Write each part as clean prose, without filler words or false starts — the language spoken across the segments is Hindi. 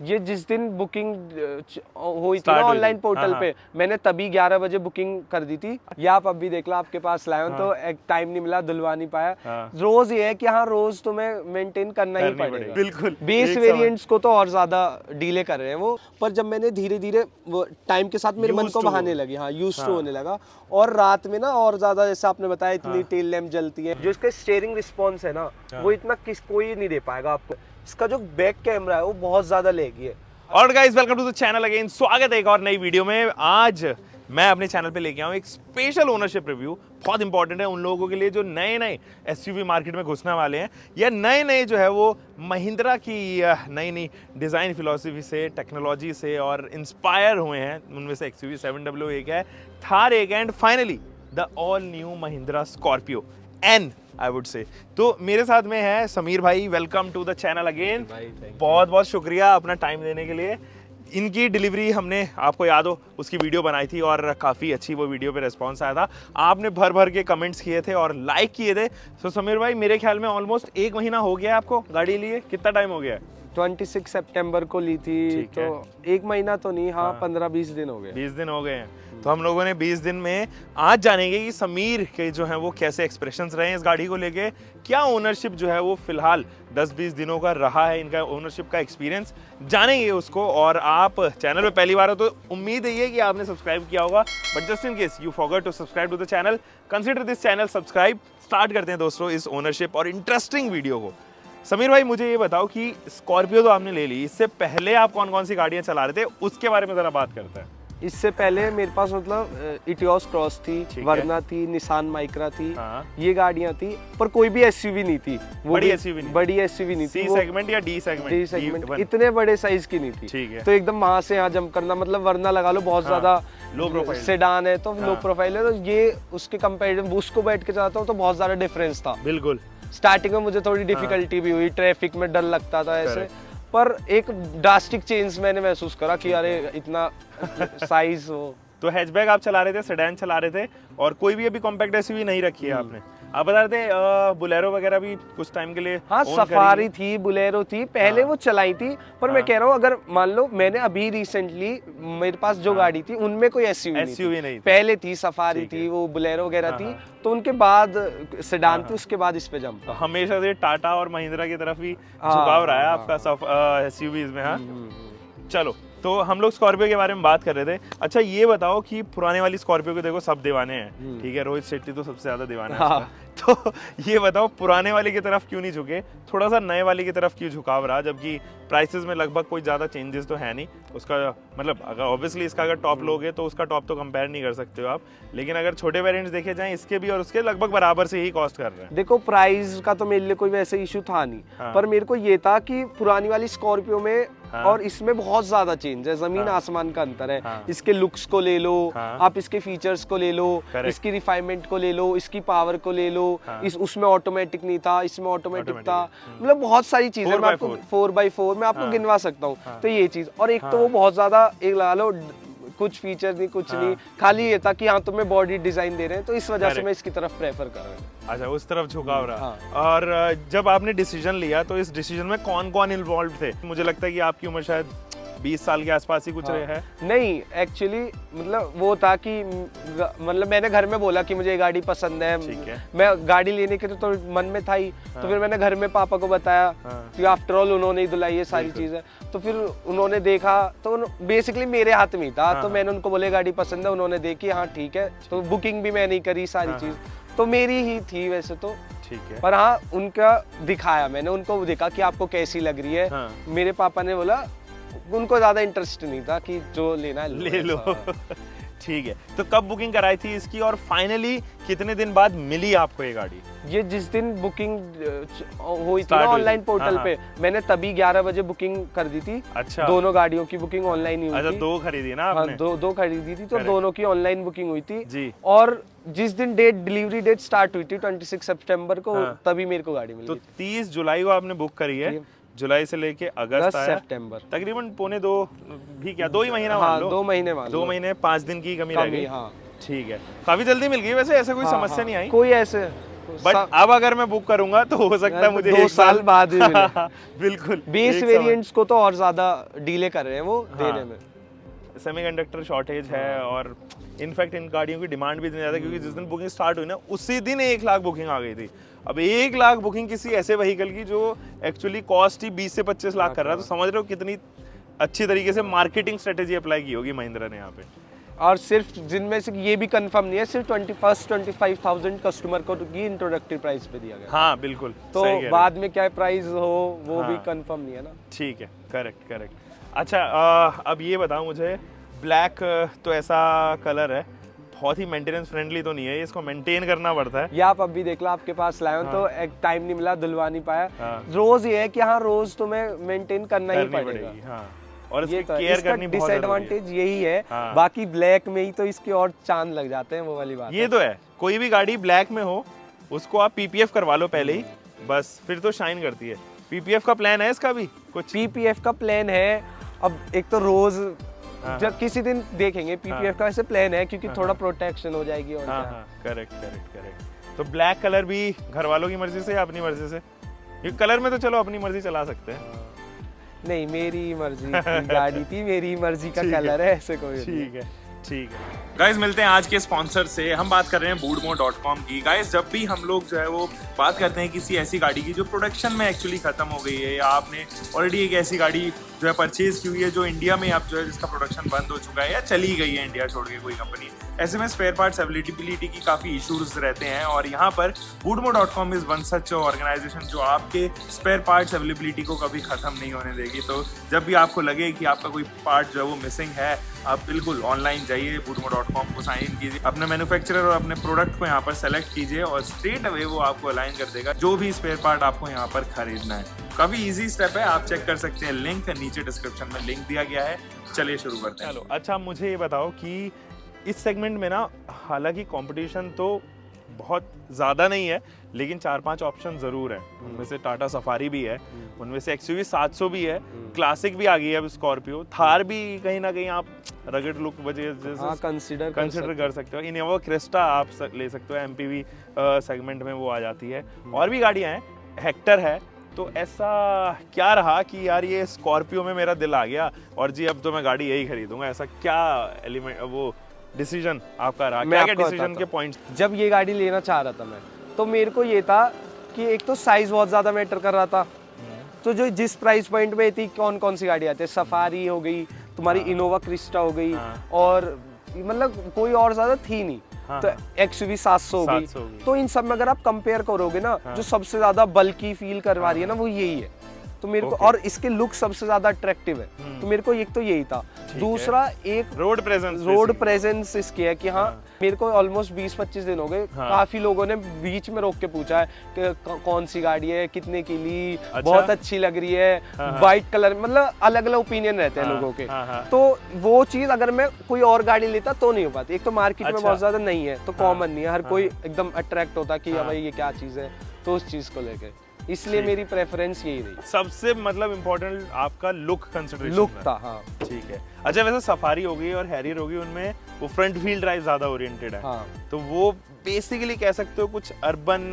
ये जिस दिन बुकिंग हुई थी ना ऑनलाइन पोर्टल पे, मैंने तभी 11 बजे बुकिंग कर दी थी। ये आप अभी देख लो, आपके पास लाया हूं तो एक टाइम नहीं मिला, धुलवा नहीं पाया। रोज ये है कि हाँ रोज तुम्हें मेंटेन करना ही पड़ेगा। बिल्कुल। बेस वेरिएंट्स को तो और ज्यादा डीले कर रहे हैं वो, पर जब मैंने धीरे धीरे वो टाइम के साथ मेरे मन को बहाने लगी, हाँ यूज टू होने लगा। और रात में ना और ज्यादा, जैसे आपने बताया इतनी टेल लैम्प जलती है, जो इसका स्टीयरिंग रिस्पॉन्स है ना वो इतना कोई नहीं दे पाएगा आपको। इसका जो बैक कैमरा है वो बहुत ज्यादा लेगी है। और guys welcome to the channel again, स्वागत है एक और नई वीडियो में। आज मैं अपने चैनल पे लेके आऊँ एक स्पेशल ओनरशिप रिव्यू। बहुत इंपॉर्टेंट है उन लोगों के लिए जो नए नए एसयूवी मार्केट में घुसने वाले हैं, या नए नए जो है वो महिंद्रा की नई नई डिज़ाइन फिलॉसफी से, टेक्नोलॉजी से और इंस्पायर हुए हैं। उनमें से एक्सयूवी 700 एक है, थार एक, and finally the all new Mahindra Scorpio N, I would say. तो मेरे साथ में है समीर भाई, welcome to the channel again. बहुत बहुत शुक्रिया अपना टाइम देने के लिए। इनकी डिलीवरी हमने, आपको याद हो, उसकी वीडियो बनाई थी और काफ़ी अच्छी वो वीडियो पे रिस्पांस आया था। आपने भर भर के कमेंट्स किए थे और लाइक किए थे। तो समीर भाई, मेरे ख्याल में ऑलमोस्ट 1 महीना हो गया आपको गाड़ी लिए, कितना टाइम हो गया? 26 सितंबर को ली थी, तो 1 महीना तो नहीं, हाँ 15-20 दिन हो गए। 20 दिन हो गए हैं। तो हम लोगों ने 20 दिन में आज जानेंगे कि समीर के जो है वो कैसे एक्सप्रेशंस रहे हैं इस गाड़ी को लेके, क्या ओनरशिप जो है वो फिलहाल 10-20 दिनों का रहा है, इनका ओनरशिप का एक्सपीरियंस जानेंगे उसको। और आप चैनल पे पहली बार हो तो उम्मीद है कि आपने सब्सक्राइब किया होगा, but just in case you forgot to subscribe to the channel, consider this channel subscribe. Start करते हैं दोस्तों इस ओनरशिप और इंटरेस्टिंग वीडियो को। समीर भाई, मुझे ये बताओ कि स्कॉर्पियो तो आपने ले ली, इससे पहले आप कौन कौन सी गाड़ियां चला रहे थे, उसके बारे में जरा बात करते हैं। इससे पहले मेरे पास मतलब इटियोस क्रॉस थी, वरना थी, निसान माइक्रा थी, ये गाड़ियां थी, पर कोई भी एसयूवी नहीं थी। वो बड़ी एसयूवी नहीं थी। सी सेगमेंट या डी सेगमेंट? डी सेगमेंट, इतने बड़े साइज की नहीं थी। ठीक है। तो एकदम वहां से यहाँ जंप करना, मतलब वरना लगा लो बहुत ज्यादा लो प्रोफाइल सेडान है, तो लो प्रोफाइल है, तो ये उसके कंपैरिजन उसको बैठ के चलाता हूँ तो बहुत ज्यादा डिफरेंस था। बिल्कुल। स्टार्टिंग में मुझे थोड़ी डिफिकल्टी भी हुई, ट्रैफिक में डर लगता था ऐसे, पर एक ड्रास्टिक चेंज मैंने महसूस करा कि अरे इतना साइज हो। तो हैचबैक आप चला रहे थे, सेडान चला रहे थे, और कोई भी अभी कॉम्पैक्ट एसयूवी नहीं रखी है आपने। आप बता रहे थे बुलेरो वगैरह भी कुछ टाइम के लिए, हाँ सफारी थी, बुलेरो थी, पहले वो चलाई थी, पर मैं कह रहा हूँ अगर मान लो मैंने अभी रिसेंटली मेरे पास जो गाड़ी थी उनमें कोई एसयूवी नहीं थी। पहले थी सफारी थी, वो बुलेरो वगैरह थी, तो उनके बाद सेडान थी, उसके बाद इस पे जंप। हमेशा से टाटा और महिंद्रा की तरफ ही झुकाव रहा है आपका एसयूवीज में। हाँ चलो, तो हम लोग स्कॉर्पियो के बारे में बात कर रहे थे। अच्छा ये बताओ कि पुराने वाली स्कॉर्पियो को देखो सब दीवाने हैं, ठीक है, रोहित शेट्टी तो सबसे ज्यादा दीवाना है। तो ये बताओ पुराने वाले की तरफ क्यों नहीं झुके, थोड़ा सा नए वाले की तरफ क्यों झुकाव रहा, जबकि प्राइसेस में लगभग कोई ज्यादा चेंजेस तो है नहीं उसका। मतलब अगर ऑब्वियसली इसका अगर टॉप लोगे तो उसका टॉप तो कंपेयर नहीं कर सकते हो आप, लेकिन अगर छोटे वेरिएंट्स देखे जाएं इसके भी और उसके लगभग बराबर से ही कॉस्ट कर रहे हैं। देखो प्राइस का तो मेरे लिए कोई वैसे इशू था नहीं, पर मेरे को ये था कि पुरानी वाली स्कॉर्पियो में और इसमें बहुत ज्यादा चेंज है, जमीन आसमान का अंतर है। इसके लुक्स को ले लो, आप इसके फीचर्स को ले लो, इसकी रिफाइनमेंट को ले लो, इसकी पावर को ले लो, उसमें ऑटोमेटिक नहीं था, इसमें ऑटोमेटिक था, मतलब बहुत सारी चीजें मैं आपको 4x4 में आपको गिनवा सकता हूँ। तो ये चीज, और एक तो वो बहुत ज्यादा, एक लगा लो कुछ फीचर नहीं, कुछ नहीं, खाली ये था कि हाँ तुम्हें बॉडी डिजाइन दे रहे हैं, तो इस वजह से मैं इसकी तरफ प्रेफर कर रहा हूँ। अच्छा, उस तरफ झुकाव रहा। और जब आपने डिसीजन लिया तो इस डिसीजन में कौन कौन इन्वॉल्व थे? मुझे लगता है कि आपकी उम्र शायद 20 साल के आसपास ही कुछ रहे है। नहीं एक्चुअली मतलब वो था कि मतलब मैंने घर में बोला कि मुझे ये गाड़ी पसंद है, मैं गाड़ी लेने के तो मन में था ही, तो फिर मैंने घर में पापा को बताया कि आफ्टर ऑल उन्होंने ही दिलाई ये सारी चीजें, तो फिर उन्होंने देखा, तो बेसिकली मेरे हाथ में ही था, तो मैंने उनको बोले गाड़ी पसंद है, उन्होंने देखी, हाँ ठीक है, तो बुकिंग भी मैंने ही करी, सारी चीज तो मेरी ही थी वैसे तो, ठीक है, पर हाँ उनका दिखाया, मैंने उनको देखा कि आपको कैसी लग रही है। मेरे पापा ने बोला, उनको ज्यादा इंटरेस्ट नहीं था कि जो लेना है ले लो। ठीक है, तो कब बुकिंग कराई थी इसकी और फाइनली कितने दिन बाद मिली आपको ये गाड़ी? ये जिस दिन बुकिंग हुई थी ना ऑनलाइन पोर्टल पे, मैंने तभी 11 बजे बुकिंग कर दी थी। अच्छा, दोनों गाड़ियों की बुकिंग ऑनलाइन ही हुई थी। अच्छा, 2 खरीदी ना आपने? हाँ, दो खरीदी थी, तो दोनों की ऑनलाइन बुकिंग हुई थी जी। और जिस दिन डिलीवरी डेट स्टार्ट हुई थी 26 सितंबर को, तभी मेरे को गाड़ी मिली। तो 30 जुलाई को आपने बुक करी है, जुलाई से लेके अगस्त आया, सितंबर, तकरीबन 1.25 भी क्या 2 ही महीना मान लो। 2 महीने मान लो, 2 महीने 5 दिन की कमी रह गई। हाँ ठीक है, काफी जल्दी मिल गई वैसे, ऐसा कोई समस्या नहीं आई? कोई ऐसे बट अब अगर मैं बुक करूंगा तो हो सकता है मुझे 2 साल बाद भी मिले। बिल्कुल बेस वेरिएंट्स को तो और ज्यादा डीले कर रहे हैं वो देने में। सेमीकंडक्टर शॉर्टेज है और इनफैक्ट इन गाड़ियों की डिमांड भी इतनी ज़्यादा क्योंकि जिस दिन बुकिंग स्टार्ट हुई ना उसी दिन 1 लाख बुकिंग आ गई थी। अब 1 लाख बुकिंग किसी ऐसे व्हीकल की जो एक्चुअली कॉस्ट ही 20 से 25 लाख कर रहा है, तो समझ रहे हो कितनी अच्छी तरीके से मार्केटिंग स्ट्रेटेजी अप्लाई की होगी महिंद्रा ने यहाँ पे। और सिर्फ जिनमें से ये भी कंफर्म नहीं है, सिर्फ 25,000 कस्टमर को की इंट्रोडक्टरी प्राइस पे दिया गया। हाँ बिल्कुल, तो बाद में क्या प्राइस हो वो भी कंफर्म नहीं है ना। ठीक है, करेक्ट। अच्छा अब ये बताओ मुझे, ब्लैक तो ऐसा कलर है, बहुत ही मेंटेनेंस फ्रेंडली तो नहीं है, इसको मेंटेन करना पड़ता है। ये आप अभी देख लो, आपके पास लाए हो तो एक टाइम नहीं मिला, धुलवा नहीं पाया। रोज ये है कि हाँ रोज तुम्हें मेंटेन करना ही पड़ेगा। और ये तो केयर करनी बहुत डिसएडवांटेज यही है। बाकी ब्लैक में ही तो इसके और चांद लग जाते हैं, वो वाली बात ये तो है। कोई भी गाड़ी ब्लैक में हो उसको आप पीपीएफ करवा लो पहले ही, बस फिर तो शाइन करती है। पीपीएफ का प्लान है इसका भी कुछ? पीपीएफ का प्लान है, अब एक तो रोज जब किसी दिन देखेंगे पीपीएफ का ऐसे प्लान है, क्योंकि थोड़ा प्रोटेक्शन हो जाएगी। और करेक्ट। तो ब्लैक कलर भी घर वालों की मर्जी से या अपनी मर्जी से? ये कलर में तो चलो अपनी मर्जी चला सकते हैं। नहीं, मेरी मर्जी की गाड़ी थी, मेरी मर्जी का कलर है, ऐसे कोई। ठीक है गाइस, मिलते हैं आज के स्पॉन्सर से। हम बात कर रहे हैं boodmo.com की। गाइस जब भी हम लोग जो है वो बात करते हैं किसी ऐसी गाड़ी की जो प्रोडक्शन में एक्चुअली खत्म हो गई है, या आपने ऑलरेडी एक ऐसी गाड़ी जो है परचेज की हुई है जो इंडिया में अब जो है जिसका प्रोडक्शन बंद हो चुका है या चली गई है इंडिया छोड़ के कोई कंपनी, ऐसे में स्पेयर पार्ट्स अवेलेबिलिटी की काफ़ी इश्यूज रहते हैं। और यहाँ पर boodmo.com is one such organisation जो आपके स्पेयर पार्ट्स अवेलेबिलिटी को कभी ख़त्म नहीं होने देगी। तो जब भी आपको लगे कि आपका कोई पार्ट जो है वो मिसिंग है, आप बिल्कुल ऑनलाइन जाइए, boodmo.com को साइन इन कीजिए, अपने मैन्युफैक्चरर और अपने प्रोडक्ट को यहाँ पर सेलेक्ट कीजिए और स्ट्रेट अवे वो आपको अलाइन कर देगा जो भी स्पेयर पार्ट आपको यहाँ पर खरीदना है। काफ़ी इजी स्टेप है, आप चेक कर सकते हैं, लिंक नीचे डिस्क्रिप्शन में लिंक दिया गया है। चलिए शुरू करते हैं। चलो अच्छा, मुझे ये बताओ कि इस सेगमेंट में ना हालांकि कंपटीशन तो बहुत ज़्यादा नहीं है, लेकिन 4-5 ऑप्शन ज़रूर है। उनमें से टाटा सफारी भी है, उनमें से XUV 700 भी है, क्लासिक भी आ गई है, अब स्कॉर्पियो, थार भी कहीं ना कहीं आप रगड़ लुक वजह से कंसिडर कर सकते हो। इनोवा क्रिस्टा आप ले सकते हो, MPV सेगमेंट में वो आ जाती है। और भी गाड़ियाँ हैं, हेक्टर है। तो ऐसा क्या रहा कि यार ये स्कॉर्पियो में मेरा दिल आ गया और जी अब तो मैं गाड़ी यही खरीदूंगा, ऐसा क्या एलिमेंट वो डिसीजन आपका रहा? क्या डिसीजन के पॉइंट्स? जब ये गाड़ी लेना चाह रहा था मैं, तो मेरे को ये था कि एक तो साइज बहुत ज्यादा मैटर कर रहा था। तो जो जिस प्राइस पॉइंट में थी, कौन कौन सी गाड़ी आती है, सफारी हो गई तुम्हारी, इनोवा क्रिस्टा हो गई, और मतलब कोई और ज्यादा थी नहीं। तो XUV 700 हो गई। तो इन सब में अगर आप कंपेयर करोगे ना, जो सबसे ज्यादा बल्की फील करवा रही है ना वो यही है। तो मेरे को, और इसके लुक सबसे ज्यादा अट्रैक्टिव है, तो मेरे को एक तो यही था। दूसरा एक रोड प्रेजेंस इसकी है कि हाँ मेरे को ऑलमोस्ट 20-25 दिन हो गए, काफी लोगों ने बीच में रोक के पूछा है कि कौन सी गाड़ी है, कितने की ली, बहुत अच्छी लग रही है, व्हाइट कलर, मतलब अलग अलग ओपिनियन रहते हैं लोगों के। तो वो चीज अगर मैं कोई और गाड़ी लेता तो नहीं हो पाती। एक तो मार्केट में बहुत ज्यादा नहीं है, तो कॉमन नहीं है, हर कोई एकदम अट्रैक्ट होता कि भाई ये क्या चीज है, तो उस चीज को लेके इसलिए मेरी प्रेफरेंस यही रही। सबसे मतलब इम्पोर्टेंट आपका लुक कंसिडरेशन लुक था। हाँ ठीक है। अच्छा वैसे सफारी हो गई और हैरियर हो गई, उनमें वो फ्रंट व्हील ड्राइव ज्यादा ओरिएंटेड है। हाँ। तो वो बेसिकली कह सकते हो कुछ अर्बन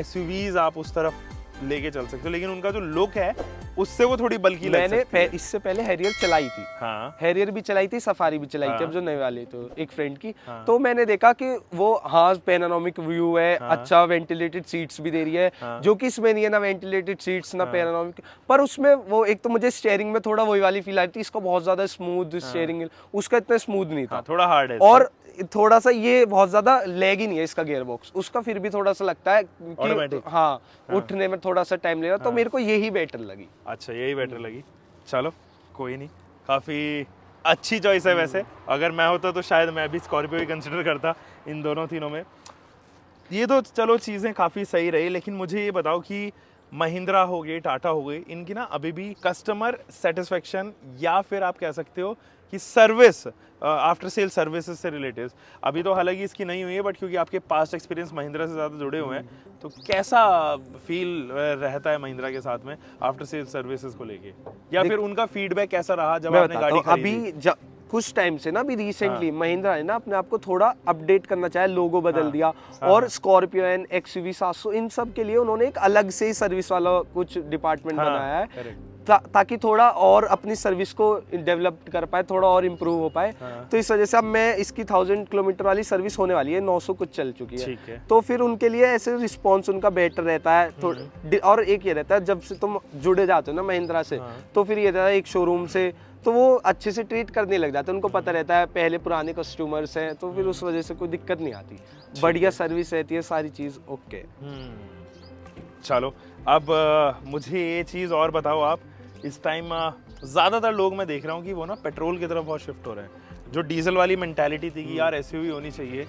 SUVs आप उस तरफ लेके चल सकते हो, लेकिन उनका जो लुक है उससे वो थोड़ी बल्कि लग सकती है। इससे पहले हैरियर चलाई थी। हाँ। हैरियर भी चलाई थी, सफारी भी चलाई थी, अब जो नए वाली तो एक फ्रेंड की। तो मैंने देखा कि वो हाँ पैनोरामिक व्यू है, अच्छा वेंटिलेटेड सीट्स भी दे रही है, जो कि इसमें नहीं है, ना वेंटिलेटेड सीट्स ना पैनोरामिक। पर उसमें वो एक तो मुझे स्टीयरिंग में थोड़ा वही वाली फील आ रही थी, इसका बहुत ज्यादा स्मूथ स्टीयरिंग, उसका इतना स्मूथ नहीं था, थोड़ा हार्ड है। और थोड़ा सा ये बहुत ज्यादा लैग ही नहीं है इसका गियर बॉक्स, उसका फिर भी थोड़ा सा लगता है कि हाँ उठने में थोड़ा सा टाइम लेगा। तो मेरे को यही बेटर लगी। अच्छा यही बेटर लगी, चलो कोई नहीं, काफी अच्छी चॉइस है। वैसे अगर मैं होता तो शायद मैं भी स्कॉर्पियो ही कंसिडर करता इन दोनों तीनों में। ये तो चलो चीजें काफी सही रही, लेकिन मुझे ये बताओ कि महिंद्रा हो गई, टाटा हो गई, इनकी ना अभी भी कस्टमर सेटिस्फेक्शन या फिर आप कह सकते हो कि सर्विस, आफ्टर सेल सर्विसेज से रिलेटेड, अभी तो हालांकि इसकी नहीं हुई है, बट क्योंकि आपके पास्ट एक्सपीरियंस महिंद्रा से ज़्यादा जुड़े हुए हैं, तो कैसा फील रहता है महिंद्रा के साथ में आफ्टर सेल सर्विसेज को लेके, या फिर उनका फीडबैक कैसा रहा जब आपने गाड़ी खरीदी? अभी कुछ टाइम से ना अभी रिसेंटली महिंद्रा है ना अपने आप को थोड़ा अपडेट करना चाहे, लोगो बदल दिया और स्कॉर्पियो एंड XUV 700 इन सब के लिए उन्होंने एक अलग से ही सर्विस वाला कुछ डिपार्टमेंट बनाया है ताकि थोड़ा और अपनी सर्विस को डेवलप कर पाए, थोड़ा और इम्प्रूव हो पाए। तो इस वजह से अब मैं इसकी 1000 किलोमीटर वाली सर्विस होने वाली है, 900 कुछ चल चुकी है। तो फिर उनके लिए ऐसे रिस्पॉन्स उनका बेटर रहता है। और एक ये रहता है जब से तुम जुड़े जाते हो ना महिंद्रा से, तो फिर ये रहता है एक शोरूम से तो वो अच्छे से ट्रीट करने लग जाते हैं, उनको पता रहता है पहले पुराने कस्टमर्स हैं, तो फिर उस वजह से कोई दिक्कत नहीं आती, बढ़िया सर्विस रहती है, सारी चीज़ ओके। चलो अब मुझे ये चीज़ और बताओ आप, इस टाइम ज़्यादातर लोग मैं देख रहा हूँ कि वो ना पेट्रोल की तरफ बहुत शिफ्ट हो रहे हैं। जो डीजल वाली मेंटालिटी थी कि यार एसयूवी होनी चाहिए,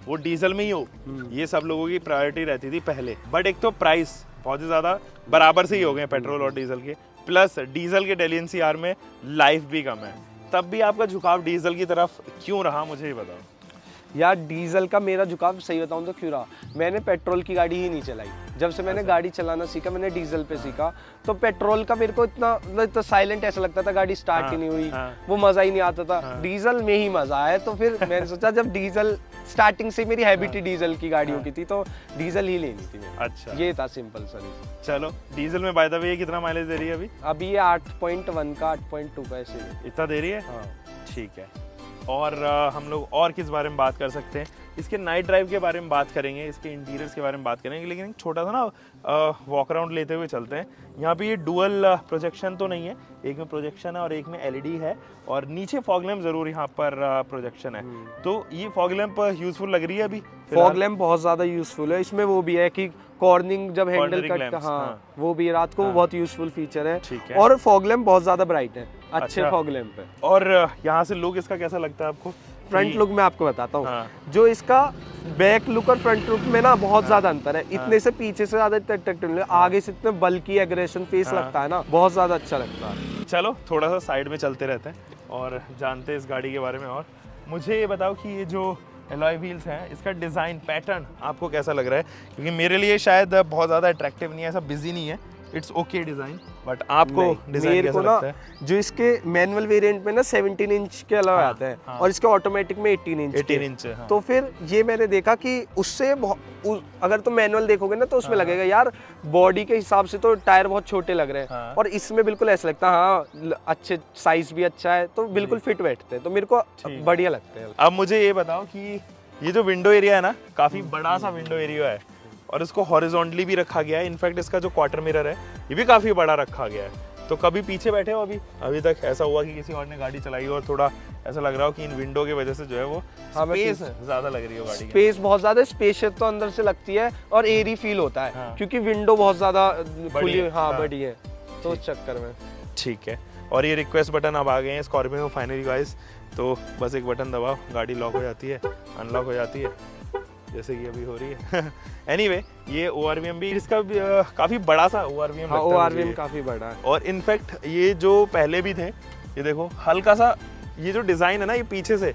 वो डीजल में ही हो, ये सब लोगों की प्रायोरिटी रहती थी पहले। बट एक तो प्राइस बहुत ही ज़्यादा बराबर से ही हो गए पेट्रोल और डीजल के, प्लस डीजल के डेली एनसीआर में लाइफ भी कम है, तब भी आपका झुकाव डीजल की तरफ क्यों रहा, मुझे ही बताओ। यार डीजल का मेरा झुकाव सही बताऊं तो क्यों रहा, मैंने पेट्रोल की गाड़ी ही नहीं चलाई। जब से मैंने गाड़ी चलाना सीखा मैंने डीजल पे सीखा, तो पेट्रोल का मेरे को इतना तो साइलेंट ऐसा लगता था, गाड़ी स्टार्ट ही नहीं हुई, वो मजा ही नहीं आता था। डीजल में ही मजा आया, तो फिर मैंने सोचा जब डीजल स्टार्टिंग से मेरी हैबिट ही डीजल की गाड़ियों की थी, तो डीजल ही लेनी थी मेरे। अच्छा, ये था सिंपल सर्विस। चलो डीजल में बाय द वे ये कितना माइलेज दे रही है अभी? अभी ये 8.1 का 8.2 का ऐसे इतना दे रही है। हाँ ठीक है। और हम लोग और किस बारे में बात कर सकते हैं? इसके नाइट ड्राइव के बारे में बात करेंगे, इसके इंटीरियर्स के बारे में बात करेंगे, लेकिन एक छोटा सा ना वॉक अराउंड लेते हुए चलते हैं। यहाँ पे ये डुअल प्रोजेक्शन तो नहीं है, एक में प्रोजेक्शन है और एक में एलईडी है, और नीचे फॉग लैंप जरूर यहाँ पर प्रोजेक्शन है। तो ये फॉग लैंप यूजफुल लग रही है अभी? फॉग लैंप बहुत ज़्यादा यूजफुल है, इसमें वो भी है कि कॉर्निंग जब हैंडल कट, हाँ वो भी रात को बहुत यूजफुल फीचर है। और फॉग लैंप बहुत ज़्यादा ब्राइट है, अच्छे फॉग लैंप है। और यहाँ से लुक इसका कैसा लगता है आपको? फ्रंट लुक मैं आपको बताता हूँ, जो इसका बैक लुक और फ्रंट लुक में ना बहुत ज्यादा अंतर है। इतने से पीछे से ज्यादा अट्रैक्टिव, आगे से इतने बल्कि एग्रेशन फेस लगता है ना, बहुत ज्यादा अच्छा लगता है। चलो थोड़ा सा साइड में चलते रहते हैं और जानते हैं इस गाड़ी के बारे में। और मुझे ये बताओ कि ये जो एलॉय व्हील्स हैं, इसका डिज़ाइन पैटर्न आपको कैसा लग रहा है? क्योंकि मेरे लिए शायद बहुत ज़्यादा अट्रैक्टिव नहीं है, ऐसा बिजी नहीं है, इट्स ओके डिज़ाइन, बट आपको डिज़ाइन कैसा लगता है? जो इसके मैनुअल वेरिएंट में ना 17 इंच के अलॉय आते हैं और इसके ऑटोमेटिक में 18 इंच। तो फिर ये मैंने देखा कि उससे अगर तुम मैनुअल देखोगे ना तो उसमें लगेगा यार बॉडी के हिसाब से तो टायर बहुत छोटे लग रहे हैं, और इसमें बिल्कुल ऐसा लगता है हाँ अच्छे, साइज भी अच्छा है, तो बिल्कुल फिट बैठते हैं, तो मेरे को बढ़िया लगते हैं। अब मुझे ये बताओ कि ये जो विंडो एरिया है ना, काफ़ी बड़ा सा विंडो एरिया है और इसको हॉरिजॉन्टली भी रखा गया है। इनफैक्ट इसका जो क्वार्टर मिरर है ये भी काफ़ी बड़ा रखा गया है। तो कभी पीछे बैठे हो अभी तक ऐसा हुआ कि किसी और ने गाड़ी चलाई हो और थोड़ा ऐसा लग रहा हो कि इन विंडो की वजह से जो है वो स्पेस ज़्यादा लग रही हो गाड़ी की? स्पेस बहुत ज़्यादा, स्पेशियस तो अंदर से लगती है और एयरी फील होता है, क्योंकि विंडो बहुत ज़्यादा खुली बड़ी है, तो उस चक्कर में। ठीक है। और ये रिक्वेस्ट बटन अब आ गए हैं स्कॉर्पियो में फाइनली गाइस, तो बस एक बटन दबाओ, गाड़ी लॉक हो जाती है, अनलॉक हो जाती है, जैसे कि अभी हो रही है। एनीवे, ये ORVM भी इसका काफ़ी बड़ा सा ORVM लगता है। ORVM काफ़ी बड़ा है, और इनफैक्ट ये जो पहले भी थे, ये देखो हल्का सा ये जो डिज़ाइन है ना, ये पीछे से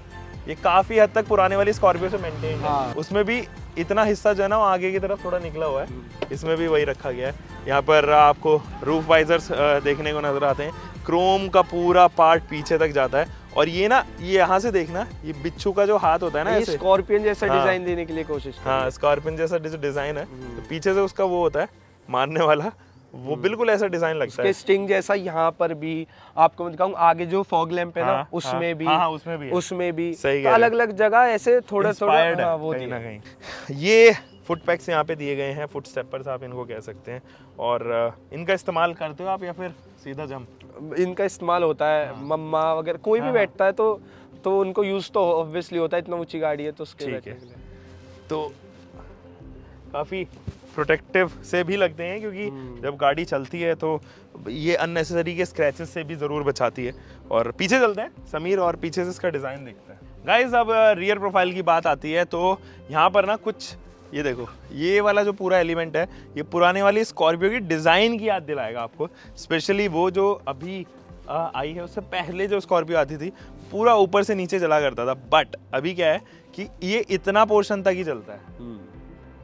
ये काफ़ी हद तक पुराने वाली स्कॉर्पियो से मेंटेन है। उसमें भी इतना हिस्सा जो है ना वो आगे की तरफ थोड़ा निकला हुआ है, इसमें भी वही रखा गया है। यहाँ पर आपको रूफ वाइजर्स देखने को नजर आते हैं, क्रोम का पूरा पार्ट पीछे तक जाता है। और ये ना, ये यहाँ से देखना, ये बिच्छू का जो हाथ होता है ना, ऐसे स्कॉर्पियन जैसा डिजाइन देने के लिए कोशिश कर, हाँ स्कॉर्पियन जैसा जो डिजाइन है, तो पीछे से उसका वो होता है मारने वाला, वो बिल्कुल ऐसा डिजाइन लगता है। स्टिंग जैसा यहाँ पर भी आपको मैं दिखाऊं, आगे जो फॉग लैंप है ना उसमें भी, उसमें भी अलग अलग जगह ऐसे थोड़ा थोड़ा वो कहीं ना कहीं। ये फुट पैक्स यहाँ पे दिए गए हैं, फुट स्टेपर्स आप इनको कह सकते हैं। और इनका इस्तेमाल करते हो आप या फिर सीधा जंप? इनका इस्तेमाल होता है, मम्मा वगैरह कोई भी बैठता है तो उनको यूज तो ऑब्वियसली होता है, इतना ऊंची गाड़ी है तो उसके बैठने के लिए। तो काफ़ी प्रोटेक्टिव से भी लगते हैं, क्योंकि जब गाड़ी चलती है तो ये अननेसेसरी के स्क्रैचेस से भी ज़रूर बचाती है। और पीछे चलते हैं समीर और पीछे से इसका डिज़ाइन देखते हैं। गाइस अब रियर प्रोफाइल की बात आती है, तो यहाँ पर ना कुछ ये देखो, ये वाला जो पूरा एलिमेंट है ये पुराने वाली स्कॉर्पियो की डिज़ाइन की याद दिलाएगा आपको। स्पेशली वो जो अभी आई है, उससे पहले जो स्कॉर्पियो आती थी पूरा ऊपर से नीचे चला करता था, बट अभी क्या है कि ये इतना पोर्शन तक ही चलता है,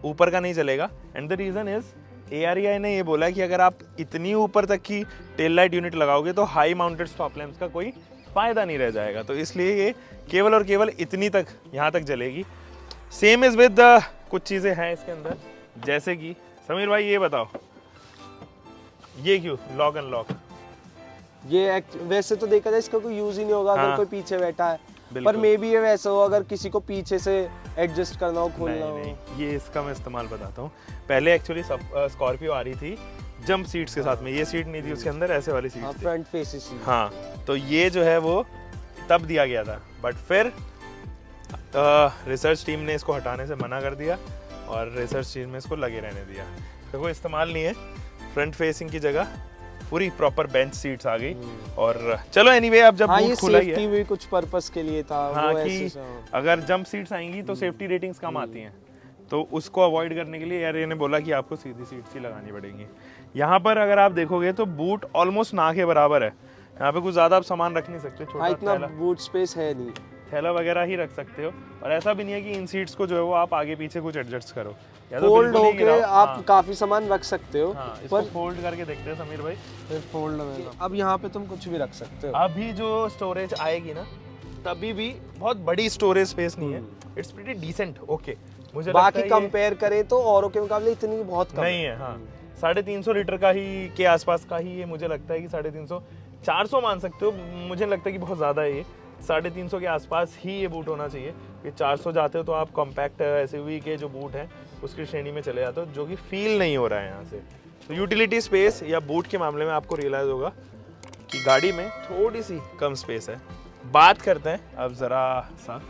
ऊपर का नहीं चलेगा। And the reason is AREI ने ये बोला कि अगर आप इतनी ऊपर तक की टेल लाइट यूनिट लगाओगे तो हाई माउंटेड स्टॉप लैंप्स का कोई फायदा नहीं रह जाएगा। तो इसलिए ये केवल और केवल इतनी तक यहाँ तक जलेगी। सेम इज विद कुछ चीज़ें हैं इसके अंदर, जैसे कि समीर भाई ये बताओ, ये क्यों लॉक अनलॉक? ये वैसे तो देखा जाए इसका कोई यूज ही नहीं होगा अगर कोई पीछे बैठा है, बिल्कुल। पर मे बी ये वैसा हो अगर किसी को पीछे से एडजस्ट करना हो, खोलना हो। नहीं, ये इसका मैं इस्तेमाल बताता हूँ। पहले एक्चुअली स्कॉर्पियो आ रही थी जंप सीट्स के साथ में, ये सीट नहीं थी उसके अंदर, ऐसे वाली सीट थी। Front face seat. हाँ, तो ये जो है वो तब दिया गया था, बट फिर रिसर्च टीम ने इसको हटाने से मना कर दिया और रिसर्च टीम ने इसको लगे रहने दिया। तो कोई इस्तेमाल नहीं है, फ्रंट फेसिंग की जगह पूरी प्रॉपर बेंच सीट्स आ गई। और चलो एनीवे, अब जब बूट खुला ही है, सेफ्टी भी कुछ पर्पस के लिए था। हाँ, वो कि अगर जंप सीट्स आएंगी तो सेफ्टी रेटिंग्स कम आती हैं, तो उसको अवॉइड करने के लिए यार ये ने बोला कि आपको सीधी सीट्स ही लगानी पड़ेंगी। यहाँ पर अगर आप देखोगे तो बूट ऑलमोस्ट ना के बराबर है, यहाँ पे कुछ ज़्यादा आप सामान रख नहीं सकते, छोटा इतना बूट स्पेस है नहीं, थैला वगैरह ही रख सकते हो। और ऐसा भी नहीं है कि इन सीट्स को जो है वो आप आगे पीछे कुछ एडजस्ट करो, फोल्ड होके आप काफी सामान रख सकते हो। हाँ, इसको फोल्ड करके देखते हैं समीर भाई, फिर फोल्ड होगा। अब यहाँ पे तुम कुछ भी रख सकते हो। अभी जो स्टोरेज आएगी ना, तभी भी बहुत बड़ी स्टोरेज स्पेस नहीं है, इट्स प्रीटी डिसेंट। ओके, मुझे बाकी कंपेयर करें तो औरों के मुकाबले इतनी बहुत कम नहीं है। हाँ, 350 लीटर का ही के आसपास का ही ये, मुझे लगता है कि 350 400 मान सकते हो, मुझे लगता है कि बहुत ज़्यादा है ये। 350 के आसपास ही ये बूट होना चाहिए। ये 400 जाते हो तो आप कॉम्पैक्ट एसयूवी के जो बूट हैं उसकी श्रेणी में चले जाते हो, जो कि फील नहीं हो रहा है यहाँ से। तो यूटिलिटी स्पेस या बूट के मामले में आपको रियलाइज़ होगा कि गाड़ी में थोड़ी सी कम स्पेस है। बात करते हैं अब ज़रा सा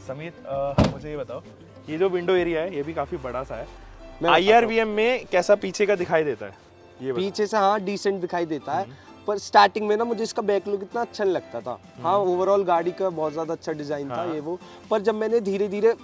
समीर, मुझे ये बताओ, ये जो विंडो एरिया है ये भी काफ़ी बड़ा सा है। IRVM में कैसा पीछे का दिखाई देता है? ये पीछे से हाँ डिसेंट दिखाई देता है, पर स्टार्टिंग में ना मुझे इसका बैक लुक इतना अच्छा नहीं लगता था। हाँ, ओवरऑल गाड़ी का बहुत ज्यादा अच्छा डिजाइन था ये वो, पर जब मैंने धीरे धीरे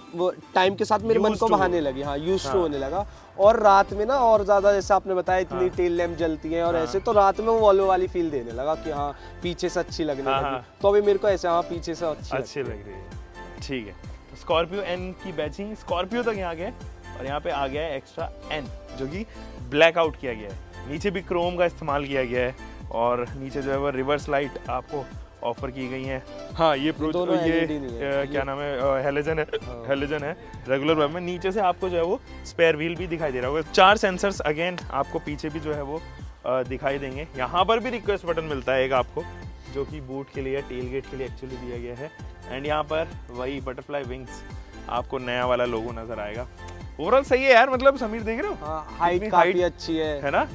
टाइम के साथ मेरे मन को बहाने लगी, हाँ यूज टू होने लगा। और रात में ना और ज्यादा, जैसे आपने बताया इतनी टेल लैम्प जलती है और ऐसे, तो रात में वो वॉल्वो वाली फील देने लगा कि हाँ पीछे से अच्छी लगने लगी। तो अभी मेरे को ऐसे हाँ पीछे से अच्छी लग रही है। ठीक है, स्कॉर्पियो एन की बैचिंग स्कॉर्पियो तक यहाँ गया और यहाँ पे आ गया है एक्स्ट्रा एन, जो कि ब्लैक आउट किया गया है। नीचे भी क्रोम का इस्तेमाल किया गया है और नीचे जो है वो रिवर्स लाइट आपको ऑफर की गई है। हाँ, ये क्या नाम है, हेलोजन है, हेलोजन है रेगुलर वेब में। नीचे से आपको जो है वो स्पेयर व्हील भी दिखाई दे रहा होगा। 4 सेंसर्स अगेन आपको पीछे भी जो है वो दिखाई देंगे। यहाँ पर भी रिक्वेस्ट बटन मिलता है एक आपको, जो कि बूट के लिए, टेल गेट के लिए एक्चुअली दिया गया है। एंड यहाँ पर वही बटरफ्लाई विंग्स, आपको नया वाला लोगो नजर आएगा। ओवरऑल सही है यार, मतलब समीर देख रहे हो, हाइट काफी अच्छी है ना?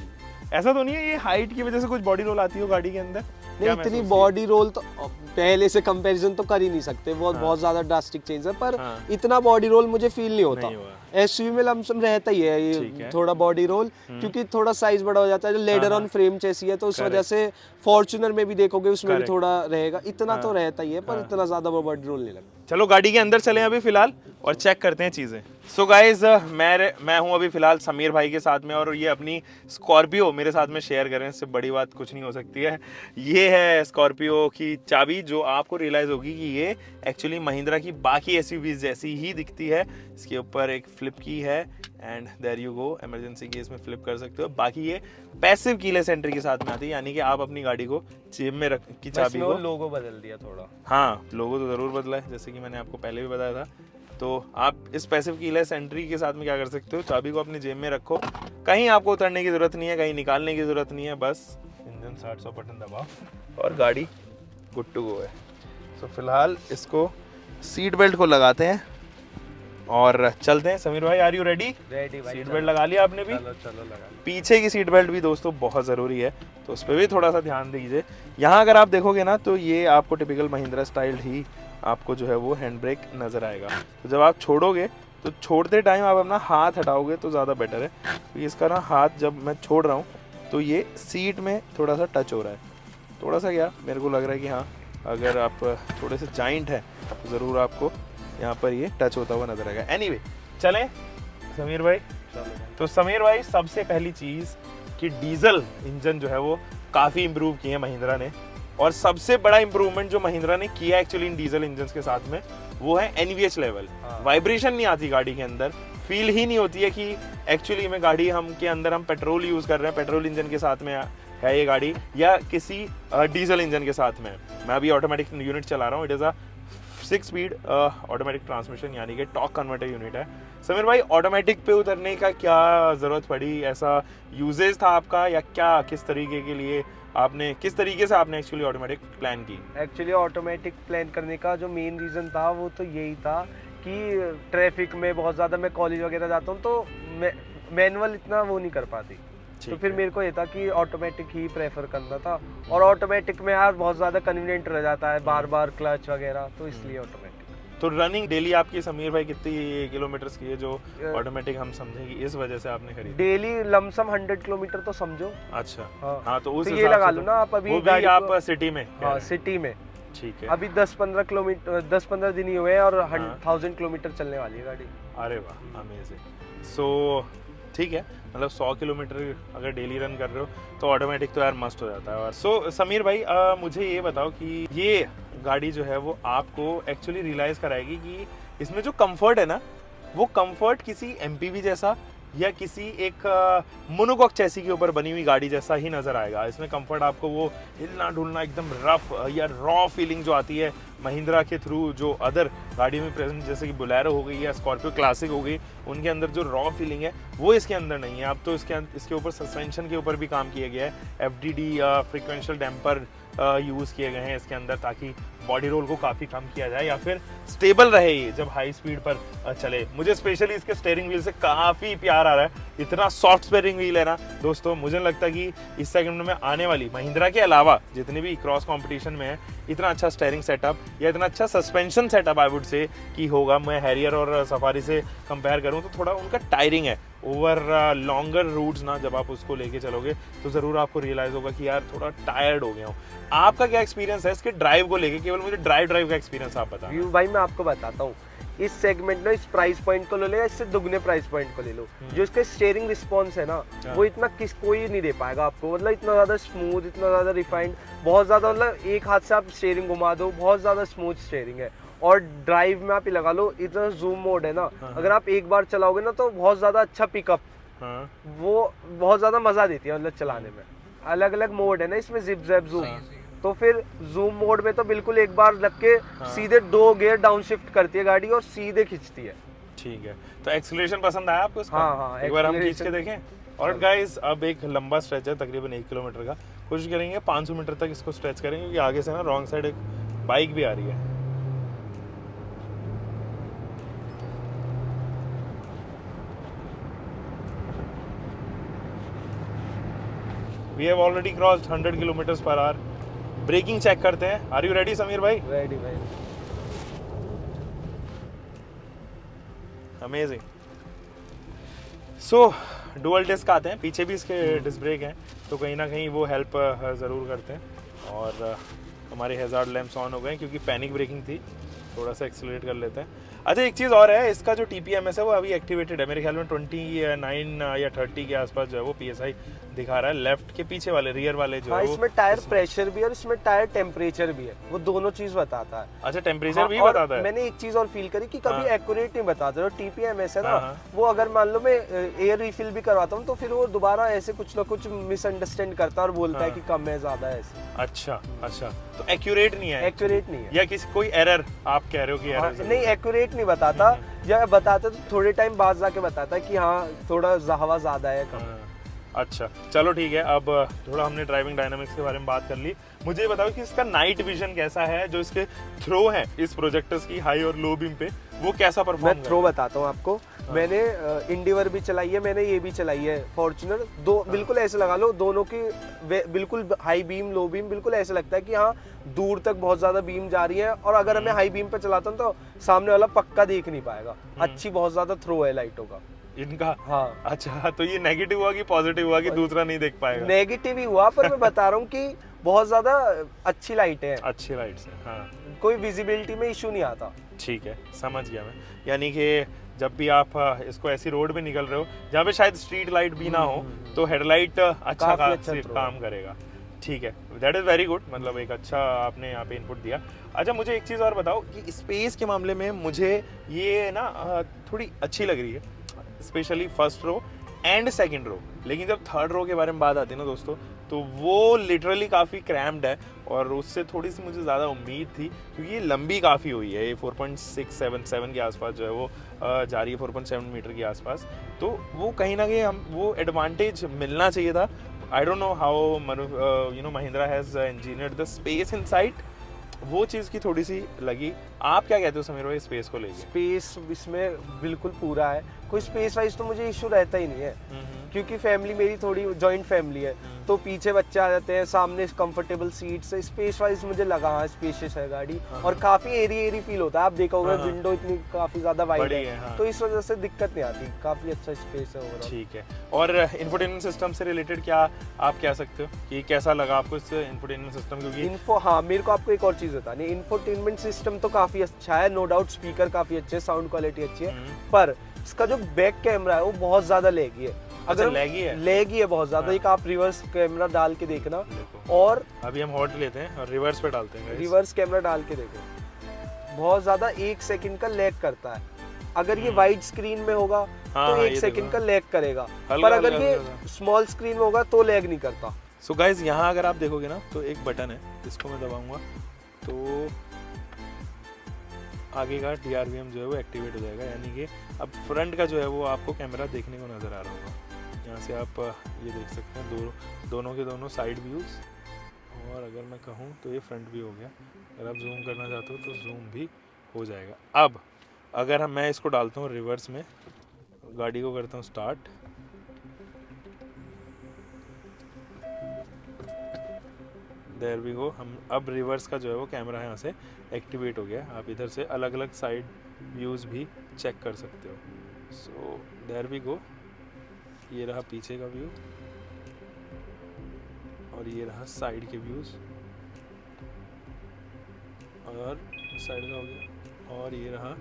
ऐसा तो नहीं है ये हाइट की वजह से कुछ बॉडी रोल आती हो गाड़ी के अंदर? नहीं, इतनी बॉडी रोल तो पहले से कंपैरिजन तो कर ही नहीं सकते, बहुत ज्यादा ड्रास्टिक चेंज है, पर इतना बॉडी रोल मुझे फील नहीं होता। एसयूवी में लमसम रहता ही है ये थोड़ा बॉडी रोल, क्योंकि थोड़ा साइज बड़ा हो जाता है, जो लेडर ऑन फ्रेम चेसी है, तो उस वजह से फॉर्च्यूनर में भी देखोगे उसमें भी थोड़ा रहेगा, इतना तो रहता ही है, पर इतना ज्यादा बॉडी रोल नहीं लगता। चलो गाड़ी के अंदर चले अभी फिलहाल और चेक करते हैं चीजें। सो गाइज, मैं हूं अभी फिलहाल समीर भाई के साथ में, और ये अपनी स्कॉर्पियो मेरे साथ में शेयर करें, इससे बड़ी बात कुछ नहीं हो सकती है। ये है स्कॉर्पियो की चाबी, जो आपको रियलाइज होगी कि ये एक्चुअली महिंद्रा की बाकी एसयूवीज जैसी ही दिखती है। इसके ऊपर एक फ्लिप की है and there you go, emergency case में फ्लिप कर सकते हो। बाकी ये पैसिव कीलेस एंट्री के साथ में आती है, यानी कि आप अपनी गाड़ी को जेब में रख की चाबी को, लोगो बदल दिया थोड़ा। हाँ, लोगो तो जरूर बदला है, जैसे कि मैंने आपको पहले भी बताया था। तो आप इस पैसिव कीलेस एंट्री के साथ में क्या कर सकते हो, चाबी को अपनी जेब में रखो, कहीं आपको उतरने की जरूरत नहीं है, कहीं निकालने की जरूरत नहीं है, बस इंजन स्टार्ट 100 बटन दबाओ और गाड़ी गुड टू गो है। तो फिलहाल इसको सीट बेल्ट को लगाते हैं और चलते हैं। समीर भाई, आर यू रेडी? रेडी भाई। सीट बेल्ट लगा लिया आपने भी? चलो लगा। पीछे की सीट बेल्ट भी दोस्तों बहुत ज़रूरी है, तो उस पर भी थोड़ा सा ध्यान दीजिए। यहाँ अगर आप देखोगे ना, तो ये आपको टिपिकल महिंद्रा स्टाइल ही आपको जो है वो हैंड ब्रेक नज़र आएगा। तो जब आप छोड़ोगे, तो छोड़ते टाइम आप अपना हाथ हटाओगे तो ज़्यादा बेटर है, क्योंकि इसका ना हाथ जब मैं छोड़ रहा हूँ तो ये सीट में थोड़ा सा टच हो रहा है, थोड़ा सा क्या, मेरे को लग रहा है कि हाँ, अगर आप थोड़े से जाइंट हैं तो ज़रूर आपको यहाँ पर ये टच होता हुआ नजर आएगा। एनीवे, चलें समीर भाई। तो समीर भाई, सबसे पहली चीज़ कि डीजल इंजन जो है वो काफ़ी इम्प्रूव किए हैं महिंद्रा ने, और सबसे बड़ा इम्प्रूवमेंट जो महिंद्रा ने किया एक्चुअली इन डीजल इंजन के साथ में, वो है NVH लेवल। वाइब्रेशन नहीं आती गाड़ी के अंदर, फील ही नहीं होती है कि एक्चुअली में गाड़ी हम के अंदर हम पेट्रोल यूज़ कर रहे हैं, पेट्रोल इंजन के साथ में है ये गाड़ी या किसी डीजल इंजन के साथ में है। मैं अभी ऑटोमेटिक यूनिट चला रहा हूँ, it is a 6 speed automatic transmission यानी कि टॉर्क कन्वर्टर यूनिट है। समीर भाई, ऑटोमेटिक पे उतरने का क्या ज़रूरत पड़ी, ऐसा यूजेज था आपका या क्या, किस तरीके के लिए आपने, किस तरीके से आपने एक्चुअली ऑटोमेटिक प्लान की? एक्चुअली ऑटोमेटिक प्लान करने का जो मेन रीज़न था वो तो यही था कि ट्रैफिक में बहुत ज़्यादा, मैं कॉलेज वगैरह जाता हूँ तो मैनुअल इतना वो नहीं कर पाती, तो फिर मेरे को ये था कि ऑटोमेटिक ही प्रेफर करना था। और ऑटोमेटिक में यार बहुत ज़्यादा कन्वीनियंट रह जाता है, बार बार क्लच वगैरह, तो इसलिए ऑटोमेटिक। तो रनिंग डेली आपकी समीर भाई कितनी किलोमीटर्स की है जो ऑटोमेटिक हम समझेंगे इस वजह से आपने खरीदी? डेली लमसम 100 किलोमीटर तो समझो। अच्छा, हाँ, हाँ तो उस तो ये लगा लो ना आप, अभी गाड़ी आप सिटी में? हाँ, सिटी में। ठीक है, अभी 10-15 किलोमीटर, 10-15 दिन ही हुए हैं और 1000 किलोमीटर चलने वाली है गाड़ी। अरे वाह, अमेजिंग। सो ठीक है, मतलब 100 किलोमीटर अगर डेली रन कर रहे हो तो ऑटोमेटिक तो यार मस्त हो जाता है। सो समीर भाई, मुझे ये बताओ कि ये गाड़ी जो है वो आपको एक्चुअली रियलाइज कराएगी कि इसमें जो कंफर्ट है ना, वो कंफर्ट किसी एमपीवी जैसा या किसी एक मोनोकॉक चैसी के ऊपर बनी हुई गाड़ी जैसा ही नजर आएगा। इसमें कंफर्ट आपको वो हिलना डुलना एकदम रफ या रॉ फीलिंग जो आती है महिंद्रा के थ्रू, जो अदर गाड़ी में प्रेजेंट, जैसे कि बोलेरो हो गई या स्कॉर्पियो क्लासिक हो गई, उनके अंदर जो रॉ फीलिंग है वो इसके अंदर नहीं है। अब तो इसके ऊपर सस्पेंशन के ऊपर भी काम किया गया है, FDD फ्रीक्वेंशियल डैम्पर यूज़ किए गए हैं इसके अंदर, ताकि बॉडी रोल को काफ़ी कम किया जाए या फिर स्टेबल रहे ये जब हाई स्पीड पर चले। मुझे स्पेशली इसके स्टीयरिंग व्हील से काफ़ी प्यार आ रहा है, इतना सॉफ्ट स्टीयरिंग व्हील है ना दोस्तों। मुझे लगता है कि इस सेगमेंट में आने वाली महिंद्रा के अलावा जितने भी क्रॉस कंपटीशन में है, इतना अच्छा स्टीयरिंग सेटअप या इतना अच्छा सस्पेंशन सेटअप आई वुड से कि होगा। मैं हैरियर और सफारी से कंपेयर करूँ तो थोड़ा उनका टायरिंग है ओवर लॉन्गर रूट्स ना, जब आप उसको लेके चलोगे तो ज़रूर आपको रियलाइज़ होगा कि यार थोड़ा टायर्ड हो गया हूँ। आपका क्या एक्सपीरियंस है इसके ड्राइव को लेके? केवल मुझे ड्राइव का एक्सपीरियंस आप बताओ। व्यू भाई मैं आपको बताता हूँ, इस सेगमेंट में इस प्राइस पॉइंट को ले लो या इससे दुगने प्राइस पॉइंट को ले लो, जो इसका स्टीयरिंग रिस्पॉन्स है ना, वो इतना कोई नहीं दे पाएगा आपको। मतलब इतना ज़्यादा स्मूथ, इतना ज़्यादा रिफाइंड, बहुत ज़्यादा, मतलब एक हाथ से आप स्टीयरिंग घुमा दो, बहुत ज़्यादा स्मूथ स्टीयरिंग है। और ड्राइव में आप ही लगा लो, इतना जूम मोड है ना, अगर आप एक बार चलाओगे ना तो बहुत ज़्यादा अच्छा पिकअप, वो बहुत ज़्यादा मज़ा देती है मतलब चलाने में। अलग अलग मोड है ना इसमें, जिप जैप जूम, तो फिर जूम मोड में तो बिल्कुल एक बार लग के सीधे 2 गियर डाउन शिफ्ट करती है गाड़ी और सीधे खींचती है। ठीक है, तो एक्सीलरेशन पसंद आया आपको इसका? हाँ, एक बार हम खींच के देखें। और गाइस, अब एक लंबा स्ट्रेच है तकरीबन 1 किलोमीटर का, कोशिश करेंगे 500 मीटर तक इसको स्ट्रेच करेंगे, क्योंकि आगे से ना रॉन्ग साइड एक बाइक भी आ रही है। We have already crossed 100 kilometers per hour. Braking check करते हैं। Are you ready समीर भाई? रेडी भाई। Amazing. So डुअल डिस्क आते हैं, पीछे भी इसके डिस्क ब्रेक हैं, तो कहीं ना कहीं वो हेल्प ज़रूर करते हैं। और हमारे हैजार्ड लैंप्स ऑन हो गए क्योंकि पैनिक ब्रेकिंग थी, थोड़ा सा एक्सीलरेट कर लेते हैं। अच्छा, एक चीज़ और है, इसका जो TPMS है वो अभी एक्टिवेटेड है, मेरे ख्याल में 29 या 30 के आसपास जो है वो PSI दिखा रहा है। लेफ्ट के पीछे वाले, रियर वाले जो है, इसमें टायर प्रेशर भी है और इसमें टायर टेम्परेचर भी है, वो दोनों चीज बताता है। अच्छा, टेम्परेचर भी बताता है। मैंने एक चीज और फील करी कि कभी एक्यूरेट नहीं बताता। जो TPMS है ना, वो अगर मान लो मैं एयर रिफिल भी करवाता हूँ तो फिर वो दोबारा ऐसे कुछ ना कुछ मिसअंडरस्टैंड करता है और बोलता है कि कम है, ज्यादा है ऐसे। अच्छा, तो एक्यूरेट नहीं है? एक्यूरेट नहीं है, या किसी कोई एरर आप कह रहे हो कि एरर? नहीं, एक्यूरेट नहीं बताता, या बताता तो थोड़े टाइम बाद जाके बताता है कि हाँ थोड़ा हवा ज्यादा है, कम। अच्छा, चलो ठीक है। अब थोड़ा हमने ड्राइविंग डायनामिक्स के बारे में बात कर ली। मुझे ये बताओ कि इसका नाइट विजन कैसा है, जो इसके थ्रो है इस प्रोजेक्टर्स की हाई और लो बीम पे, वो कैसा परफॉर्म? मैं थ्रो बताता हूँ आपको। मैंने इंडिवर भी चलाई है, मैंने ये भी चलाई है फॉर्च्यूनर, दो बिल्कुल ऐसे लगा लो, दोनों की बिल्कुल हाई बीम लो बीम, बिल्कुल ऐसे लगता है कि हाँ दूर तक बहुत ज्यादा बीम जा रही है। और अगर मैं हाई बीम पे चलाता हूँ तो सामने वाला पक्का देख नहीं पाएगा। अच्छी बहुत ज्यादा थ्रो है लाइटों का इनका। हाँ। अच्छा, तो ये नेगेटिव हुआ कि पॉजिटिव हुआ कि दूसरा नहीं देख पाएगा? नेगेटिव ही हुआ, पर मैं बता रहा हूँ कि बहुत ज्यादा अच्छी लाइट है, अच्छी लाइट्स है। हाँ, कोई विजिबिलिटी में इशू नहीं आता। ठीक है, समझ गया मैं। यानी कि जब भी आप इसको ऐसी रोड पे निकल रहे हो जहाँ पे शायद स्ट्रीट लाइट भी ना हो, तो हेडलाइट अच्छा काम करेगा। ठीक है, दैट इज़ वेरी गुड, मतलब एक अच्छा आपने यहाँ पे इनपुट दिया। अच्छा, मुझे एक चीज़ और बताओ कि स्पेस के मामले में मुझे ये ना थोड़ी अच्छी लग रही है, specially first row and second row. लेकिन जब थर्ड रो के बारे में बात आती है ना दोस्तों, तो वो लिटरली काफ़ी क्रैम्ड है और उससे थोड़ी सी मुझे ज़्यादा उम्मीद थी क्योंकि ये लंबी काफ़ी हुई है, ये 4.677 के आसपास जो है वो जा रही है, 4.7 मीटर के आसपास। तो वो कहीं ना कहीं हम वो एडवांटेज मिलना चाहिए था। I don't know how Mahindra has engineered the space inside, वो चीज़ की थोड़ी सी लगी। आप क्या कहते हो समीर भाई स्पेस को लेके? स्पेस इसमें बिल्कुल पूरा है, कोई स्पेस वाइज तो मुझे इशू रहता ही नहीं है, क्योंकि फैमिली मेरी थोड़ी जॉइंट फैमिली है, तो पीछे बच्चे आ जाते हैं, सामने कंफर्टेबल सीट्स है। स्पेस वाइज मुझे लगा हाँ स्पेशियस है गाड़ी, और काफी एरी फील होता है। आप देखोगे विंडो इतनी काफी ज्यादा वाइड है, तो इस वजह से दिक्कत नहीं आती, काफी अच्छा स्पेस है ओवरऑल। ठीक है। और इंफोटेनमेंट सिस्टम से रिलेटेड क्या आप कह सकते हो कि कैसा लगा आपको इस इंफोटेनमेंट सिस्टम? क्योंकि हाँ, मेरे को आपको एक और चीज बतानी, इंफोटेनमेंट सिस्टम तो काफी अच्छा है, नो डाउट, स्पीकर काफी अच्छे, साउंड क्वालिटी अच्छी है, पर इसका जो बैक कैमरा है वो बहुत ज्यादा लैगी है। अगर लैगी है बहुत ज्यादा, एक आप रिवर्स कैमरा डाल के देखना, और अभी हम हॉट लेते हैं और रिवर्स पे डालते हैं, रिवर्स कैमरा डाल के देखो, बहुत ज्यादा 1 सेकंड का लैग करता है। अगर ये वाइड स्क्रीन में होगा तो 1 सेकंड का लैग करेगा, पर अगर ये स्मॉल स्क्रीन में होगा तो लैग नहीं करता। सो गाइस, यहाँ अगर आप देखोगे ना तो एक बटन है, इसको मैं दबाऊंगा तो आगे का DRVM जो है वो एक्टिवेट हो जाएगा, यानी कि अब फ्रंट का जो है वो आपको कैमरा देखने को नज़र आ रहा होगा। यहाँ से आप ये देख सकते हैं दोनों के दोनों साइड व्यूज़, और अगर मैं कहूँ तो ये फ्रंट व्यू हो गया। अगर आप जूम करना चाहते हो तो जूम भी हो जाएगा। अब अगर मैं इसको डालता हूँ रिवर्स में, गाड़ी को करता हूँ स्टार्ट, देयर वी गो, हम अब रिवर्स का जो है वो कैमरा यहाँ से एक्टिवेट हो गया। आप इधर से अलग अलग साइड व्यूज़ भी चेक कर सकते हो। सो देयर वी गो, ये रहा पीछे का व्यू और ये रहा साइड के व्यूज़, और साइड का हो गया, और ये रहा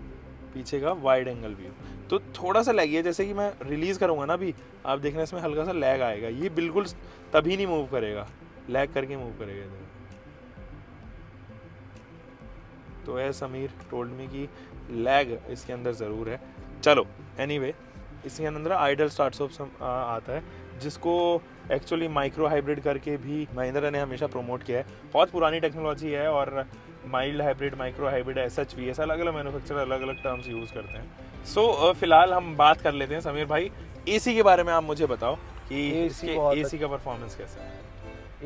पीछे का वाइड एंगल व्यू। तो थोड़ा सा लैग है, जैसे कि मैं रिलीज़ करूँगा ना अभी, आप देखना इसमें हल्का सा लैग आएगा, ये बिल्कुल तभी नहीं मूव करेगा, लैग करके मूव करेगा इधर। तो है समीर टोल्ड मी कि लैग इसके अंदर ज़रूर है। चलो एनीवे, इसके अंदर आइडल स्टार्ट स्टॉप आता है, जिसको एक्चुअली माइक्रो हाइब्रिड करके भी महिंद्रा ने हमेशा प्रमोट किया है। बहुत पुरानी टेक्नोलॉजी है, और mild hybrid, micro hybrid, SHVS, अलग अलग मैन्युफैक्चरर अलग अलग टर्म्स यूज़ करते हैं। सो फिलहाल हम बात कर लेते हैं समीर भाई, AC के बारे में आप मुझे बताओ कि AC का परफॉर्मेंस कैसा है?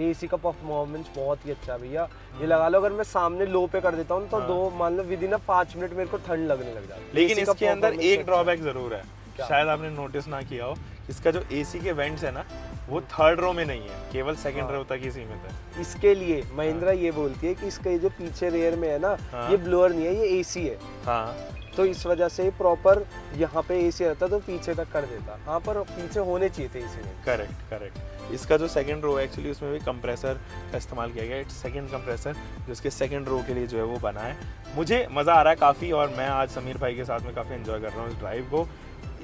AC का परफॉर्मेंस बहुत ही अच्छा है भैया। ये लगा लो, अगर मैं सामने लो पे कर देता हूँ तो मान लो विदिन 5 मिनट मेरे को ठंड लगने लग जाती है। लेकिन इसके अंदर एक ड्रॉबैक जरूर है, शायद आपने नोटिस ना किया हो, इसका जो AC के वेंट्स है ना वो 3rd रो में नहीं है, केवल 2nd रो तक ही सीमित है। इसके लिए महिंद्रा ये बोलती है कि इसका ये जो पीछे रेयर में है ना, ये ब्लोअर नहीं है, ये AC है। हाँ, तो इस वजह से प्रॉपर यहाँ पे AC रहता तो पीछे तक कर देता। हाँ, पर पीछे होने चाहिए थे AC में। करेक्ट। इसका जो 2nd रो है एक्चुअली उसमें भी कंप्रेसर का इस्तेमाल किया गया है। इट्स 2nd कंप्रेसर जिसके 2nd रो के लिए जो है वो बना है। मुझे मज़ा आ रहा है काफ़ी, और मैं आज समीर भाई के साथ में काफ़ी एंजॉय कर रहा हूँ इस ड्राइव को।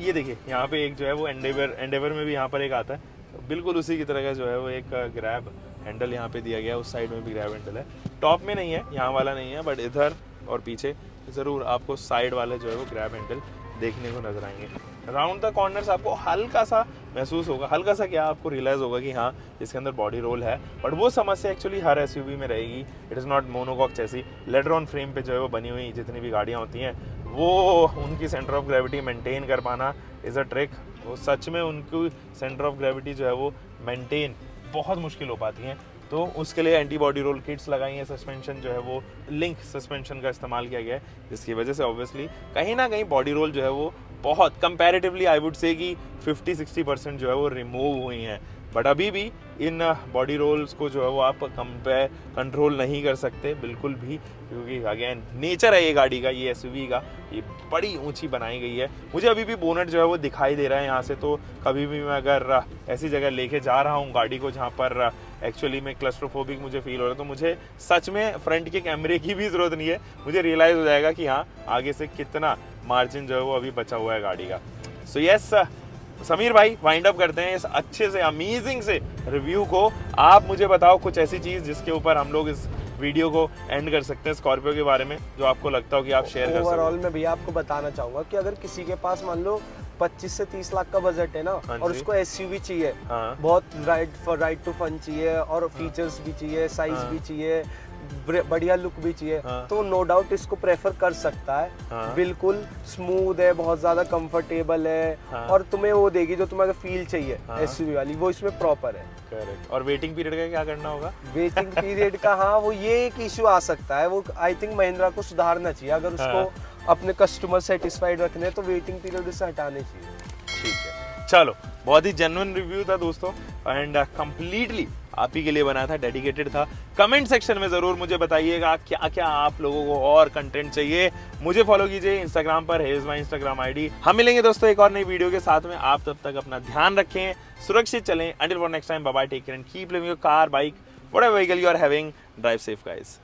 ये देखिए यहाँ पे एक जो है वो एंडेवर में भी यहाँ पर एक आता है, बिल्कुल उसी की तरह का जो है वो एक ग्रैब हैंडल यहाँ पे दिया गया है। उस साइड में भी ग्रैब हैंडल है, टॉप में नहीं है, यहाँ वाला नहीं है, बट इधर और पीछे ज़रूर आपको साइड वाले जो है वो ग्रैब हैंडल देखने को नजर आएंगे। राउंड द कॉर्नर्स आपको हल्का सा महसूस होगा, हल्का सा क्या, आपको रियलाइज़ होगा कि हाँ इसके अंदर बॉडी रोल है, बट वो समस्या एक्चुअली हर SUV में रहेगी। It is not monocoque chassis. Later on frame पे जो है वो बनी हुई जितनी भी गाड़ियाँ होती हैं, वो उनकी सेंटर ऑफ ग्रेविटी मेंटेन कर पाना इज़ अ ट्रिक। वो सच में उनकी सेंटर ऑफ ग्रेविटी जो है वो मेंटेन बहुत मुश्किल हो पाती हैं। तो उसके लिए एंटी बॉडी रोल किट्स लगाई हैं, सस्पेंशन जो है वो लिंक सस्पेंशन का इस्तेमाल किया गया है, जिसकी वजह से ऑब्वियसली कहीं ना कहीं बॉडी रोल जो है वो बहुत कंपैरेटिवली आई वुड से कि 50-60% जो है वो रिमूव हुई हैं। बट अभी भी इन बॉडी रोल्स को जो है वो आप कंट्रोल नहीं कर सकते बिल्कुल भी, क्योंकि अगेन नेचर है ये गाड़ी का, ये SUV का, ये बड़ी ऊंची बनाई गई है। मुझे अभी भी बोनट जो है वो दिखाई दे रहा है यहाँ से, तो कभी भी मैं अगर ऐसी जगह लेके जा रहा हूँ गाड़ी को जहाँ पर एक्चुअली में क्लस्ट्रोफोबिक मुझे फील हो रहा है, तो मुझे सच में फ्रंट के कैमरे की भी ज़रूरत नहीं है, मुझे रियलाइज़ हो जाएगा कि हाँ आगे से कितना मार्जिन जो है वो अभी बचा हुआ है गाड़ी का। सो यस समीर भाई, वाइंड अप करते हैं इस अच्छे से अमेजिंग से रिव्यू को। आप मुझे बताओ कुछ ऐसी चीज़ जिसके ऊपर हम लोग इस वीडियो को एंड कर सकते हैं स्कॉर्पियो के बारे में, जो आपको लगता हो कि आप शेयर कर ओवरऑल सको। मैं भैया आपको बताना चाहूंगा कि अगर किसी के पास मान लो 25 से 30 लाख का बजट है ना, हाँ और जी। उसको एसयूवी चाहिए, हाँ। बहुत राइड टू फन चाहिए, और फीचर्स भी चाहिए, साइज भी चाहिए, बढ़िया लुक भी चाहिए, हाँ। तो नो डाउट इसको प्रेफर कर सकता है। हाँ। बिल्कुल स्मूथ है, बहुत ज्यादा कंफर्टेबल है, हाँ। और तुम्हें वो देगी जो तुम्हें फील चाहिए हाँ। एसयूवी वाली, वो इसमें प्रॉपर है। करेक्ट। और वेटिंग पीरियड का क्या करना होगा? वेटिंग पीरियड का, हाँ वो ये एक इशू आ सकता है, वो आई थिंक महिंद्रा को सुधारना चाहिए। अगर उसको अपने कस्टमर सेटिस्फाइड रखने हैं तो वेटिंग पीरियड उसे हटाने चाहिए। ठीक है, चलो, बहुत ही जेन्युइन रिव्यू था दोस्तों, एंड कंप्लीटली आप ही के लिए बना था, डेडिकेटेड था। कमेंट सेक्शन में जरूर मुझे बताइएगा क्या क्या आप लोगों को और कंटेंट चाहिए। मुझे फॉलो कीजिए इंस्टाग्राम पर, है माई इंस्टाग्राम आईडी। हम मिलेंगे दोस्तों एक और नई वीडियो के साथ में। आप तब तक अपना ध्यान रखें, सुरक्षित चलें। Until for next time, bye bye, take care and keep living your car, bike, whatever vehicle you are having, drive safe guys.